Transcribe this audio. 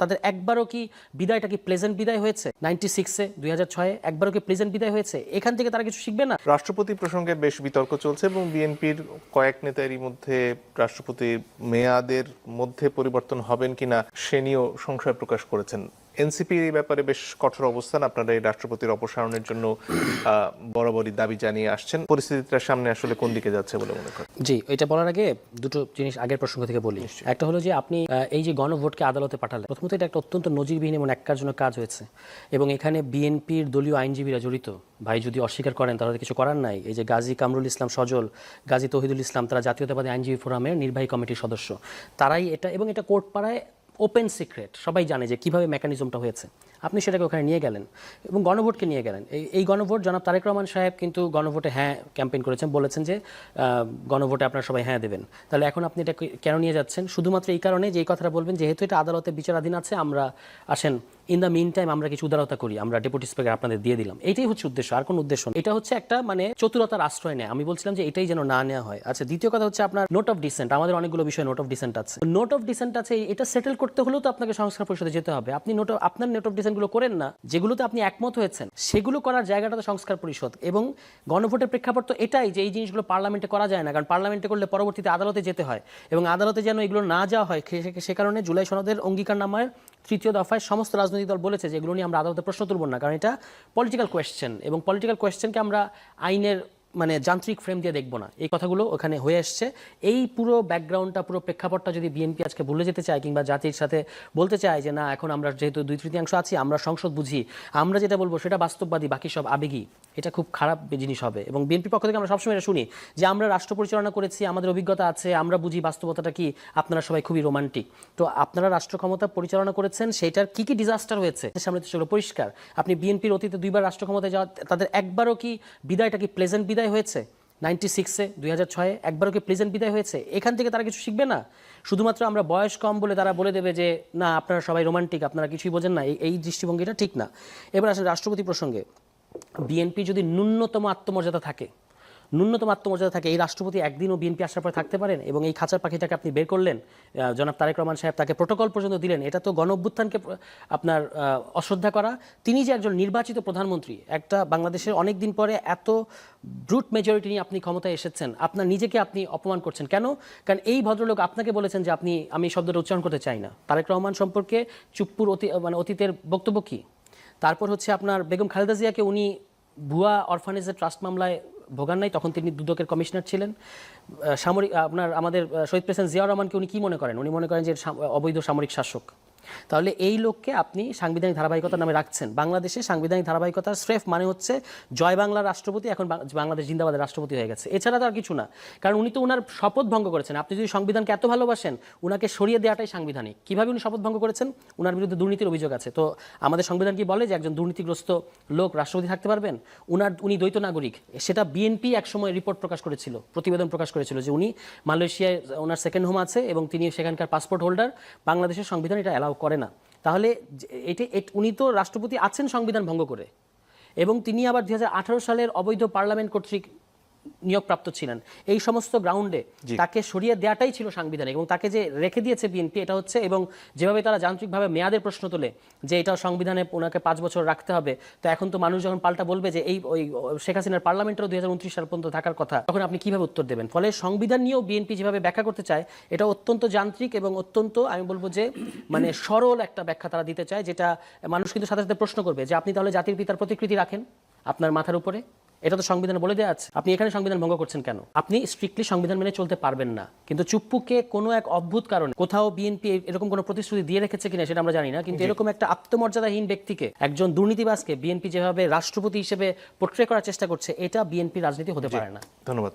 তাদের একবারও কি বিদায়টা কি প্লেজেন্ট বিদায় হয়েছে? 96-এ 2006-এ একবারও কি প্লেজেন্ট বিদায় হয়েছে? এখান থেকে তারা কিছু শিখবে না? রাষ্ট্রপতি প্রসঙ্গে বেশ বিতর্ক চলছে এবং বিএনপির কয়েক নেতারই মধ্যে রাষ্ট্রপতির মেয়াদের মধ্যে পরিবর্তন হবেন কিনা সে নিয়েও সংশয় প্রকাশ করেছেন। এনসিপি এই ব্যাপারে বেশ কঠোর অবস্থান, আপনারা এই রাষ্ট্রপতির অপসারণের জন্য বরাবরই দাবি জানিয়ে আসছেন। পরিস্থিতিটা সামনে আসলে কোন দিকে যাচ্ছে বলে মনে করেন? জি, এটা বলার আগে দুটো জিনিস আগের প্রসঙ্গ থেকে বলি। একটা হলো যে আপনি এই যে গণভোটকে আদালতে পাঠালেন, প্রথমত এটা একটা অত্যন্ত নজিরবিহীন এবং এককার্যজনক কাজ হয়েছে এবং এখানে বিএনপির দলীয় আইনজীবীরা জড়িত। ভাই যদি অস্বীকার করেন তাহলে কিছু করার নাই। এই যে গাজী কামরুল ইসলাম সজল, গাজী তৌহিদুল ইসলাম, তারা জাতীয়তাবাদী আইনজীবী ফোরামের নির্বাহী কমিটির সদস্য। তারাই এটা, এবং এটা কোর্ট পাড়ায় ওপেন সিক্রেট, সবাই জানে যে কিভাবে মেকানিজমটা হয়েছে। আপনি সেটাকে ওখানে নিয়ে গেলেন এবং গণভোটকে নিয়ে গেলেন। এই গণভোট, জনাব তারেক রহমান সাহেব কিন্তু গণভোটে হ্যাঁ ক্যাম্পেইন করেছেন, বলেছেন যে গণভোটে আপনারা সবাই হ্যাঁ দেবেন। তাহলে এখন আপনি এটা কেন নিয়ে যাচ্ছেন? শুধুমাত্র এই কারণে যে এই কথাটা বলবেন যেহেতু এটা আদালতে বিচারাধীন আছে, আমরা আসেন ইন দ্য মিন টাইম আমরা কিছু উদারতা করি, আমরা ডেপুটি স্পিকার আপনাদের দিয়ে দিলাম। এটাই হচ্ছে উদ্দেশ্য, আর কোনো উদ্দেশ্য না। এটা হচ্ছে একটা মানে চতুরতার আশ্রয় নেয়। আমি বলছিলাম যে এটাই যেন না নেওয়া হয়। আচ্ছা, দ্বিতীয় কথা হচ্ছে আপনার নোট অফ ডিসেন্ট। আমাদের অনেকগুলো বিষয়ে নোট অফ ডিসেন্ট আছে। নোট অফ ডিসেন্ট আছে, এটা সেটেল করতে হলেও তো আপনাকে সংস্কার পরিষদে যেতে হবে। আপনি আপনার নোট অফ ডিসেন্টগুলো করেন না, যেগুলোতে আপনি একমত হয়েছেন সেগুলো করার জায়গাটা তো সংস্কার পরিষদ। এবং গণভোটের প্রেক্ষাপট তো এটাই যে এই জিনিসগুলো পার্লামেন্টে করা যায় না, কারণ পার্লামেন্টে করলে পরবর্তীতে আদালতে যেতে হয় এবং আদালতে যেন এগুলো না যাওয়া হয় সে কারণে জুলাই সনদের অঙ্গীকারনামার 3য় দফায় সমস্ত রাজনৈতিক দল বলেছে যে এগুলো নিয়ে আমরা আদালতে প্রশ্ন তুলব না, কারণ এটা পলিটিক্যাল কোয়েশ্চেন এবং পলিটিক্যাল কোয়েশ্চেনকে আমরা আইনের মানে যান্ত্রিক ফ্রেম দিয়ে দেখব না। এই কথাগুলো ওখানে হয়ে আসছে। এই পুরো ব্যাকগ্রাউন্ডটা, পুরো প্রেক্ষাপটটা যদি বিএনপি আজকে ভুলে যেতে চায় কিংবা জাতির সাথে বলতে চায় যে না এখন আমরা যেহেতু 2/3 আছি, আমরা সংসদ বুঝি, আমরা যেটা বলবো সেটা বাস্তববাদী, বাকি সব আবেগী, এটা খুব খারাপ জিনিস হবে। এবং বিএনপির পক্ষ থেকে আমরা সবসময় এটা শুনি যে আমরা রাষ্ট্র পরিচালনা করেছি, আমাদের অভিজ্ঞতা আছে, আমরা বুঝি বাস্তবতাটা কি, আপনারা সবাই খুবই রোমান্টিক। তো আপনারা রাষ্ট্র ক্ষমতা পরিচালনা করেছেন, সেটার কি কি ডিজাস্টার হয়েছে সামনে তো সেগুলো পরিষ্কার। আপনি বিএনপির অতীতে 2বার রাষ্ট্র ক্ষমতায় যাওয়া, তাদের একবারও কি বিদায়টা কি প্লেজেন্ট বিদায় হয়েছে? 96-এ 2006-এ একবারও কি প্লেজেন্ট বিদায় হয়েছে? এখান থেকে তারা কিছু শিখবে না? শুধুমাত্র আমরা বয়স কম বলে তারা বলে দেবে যে না আপনারা সবাই রোমান্টিক, আপনারা কিছুই বোঝেন না, এই দৃষ্টিভঙ্গিটা ঠিক না। এবার আসলে রাষ্ট্রপতি প্রসঙ্গে, বিএনপি যদি ন্যূনতম আত্মমর্যাদা থাকে, এই রাষ্ট্রপতি একদিনও বিএনপি আসার পরে থাকতে পারেন? এবং এই খাঁচার পাখিটাকে আপনি বের করলেন, জনাব তারেক রহমান সাহেব তাকে প্রোটোকল পর্যন্ত দিলেন। এটা তো গণ অভ্যুত্থানকে আপনার অশ্রদ্ধা করা। তিনি যে একজন নির্বাচিত প্রধানমন্ত্রী, একটা বাংলাদেশের অনেক দিন পরে এত ব্রুট মেজরিটি নিয়ে আপনি ক্ষমতায় এসেছেন, আপনার নিজেকে আপনি অপমান করছেন কেন? কারণ এই ভদ্রলোক আপনাকে বলেছেন যে আমি শব্দটা উচ্চারণ করতে চাই না। তারেক রহমান সম্পর্কে চুপ্পুর অতীতের বক্তব্য কি? তারপর হচ্ছে আপনার বেগম খালেদা জিয়াকে উনি ভুয়া অরফানেজের ট্রাস্ট মামলায় ভোগান নাই, তখন তিনি দুদকের কমিশনার ছিলেন। সামরিক আমাদের শহীদ প্রেসিডেন্ট জিয়াউর রহমানকে উনি কি মনে করেন? উনি মনে করেন যে অবৈধ সামরিক শাসক। তাহলে এই লোককে আপনি সাংবিধানিক ধারাবাহিকতার নামে রাখছেন। বাংলাদেশে সাংবিধানিক ধারাবাহিকতার স্রেফ মানে হচ্ছে জয় বাংলার রাষ্ট্রপতি এখন বাংলাদেশ জিন্দাবাদের রাষ্ট্রপতি হয়ে গেছে, এছাড়া তো আর কিছু না। কারণ উনি তো ওনার শপথ ভঙ্গ করেছেন। আপনি যদি সংবিধানকে এত ভালোবাসেন, উনাকে সরিয়ে দেওয়াটাই সাংবিধানিক। কিভাবে উনি শপথ ভঙ্গ করেছেন? উনার বিরুদ্ধে দুর্নীতির অভিযোগ আছে। তো আমাদের সংবিধান কি বলে যে একজন দুর্নীতিগ্রস্ত লোক রাষ্ট্রপতি থাকতে পারবেন? উনি দ্বৈত নাগরিক। সেটা বিএনপি একসময় রিপোর্ট প্রকাশ করেছিল, প্রতিবেদন প্রকাশ করেছিল যে উনি মালয়েশিয়ায় ওনার সেকেন্ড হোম আছে এবং তিনি সেখানকার পাসপোর্ট হোল্ডার। বাংলাদেশের সংবিধান এটা অ্যালাউ করে না। তাহলে উনি তো রাষ্ট্রপতি আছেন সংবিধান ভঙ্গ করে, এবং তিনি আবার 2018 সালের অবৈধ পার্লামেন্ট কর্তৃক নিয়োগপ্রাপ্ত ছিলেন। এই সমস্ত গ্রাউন্ডে তাকে সরিয়ে দেওয়াটাই ছিল সাংবিধানিক, এবং তাকে যে রেখে দিয়েছে বিএনপি এটা হচ্ছে, এবং যেভাবে তারা যান্ত্রিকভাবে মেয়াদের প্রশ্ন তোলে যে এটা সংবিধানে ওনাকে 5 বছর রাখতে হবে। তো এখন তো মানুষ যখন পাল্টা বলবে যে ওই শেখ হাসিনার পার্লামেন্টেরও 2029 সাল পর্যন্ত থাকার কথা, তখন আপনি কিভাবে উত্তর দেবেন? ফলে সংবিধান নিয়েও বিএনপি যেভাবে ব্যাখ্যা করতে চায় এটা অত্যন্ত যান্ত্রিক এবং অত্যন্ত, আমি বলবো যে মানে সরল একটা ব্যাখ্যা তারা দিতে চায়, যেটা মানুষ কিন্তু সাথে সাথে প্রশ্ন করবে যে আপনি তাহলে জাতির পিতার প্রতিকৃতি রাখেন আপনার মাথার উপরে, এটা তো সংবিধানে বলে দেওয়া আছে, আপনি এখানে সংবিধান ভঙ্গ করছেন কেন? আপনি স্ট্রিক্টলি সংবিধান মেনে চলতে পারবেন না। কিন্তু চুপ্পুকে কোনো এক অদ্ভুত কারণে কোথাও বিএনপি এরকম কোনো প্রতিশ্রুতি দিয়ে রেখেছে কিনা সেটা আমরা জানি না, কিন্তু এরকম একটা আত্মমর্যাদাহীন ব্যক্তিকে, একজন দুর্নীতিবাজকে বিএনপি যেভাবে রাষ্ট্রপতি হিসেবে পোর্ট্রে করার চেষ্টা করছে, এটা বিএনপি রাজনীতি হতে পারে না। ধন্যবাদ।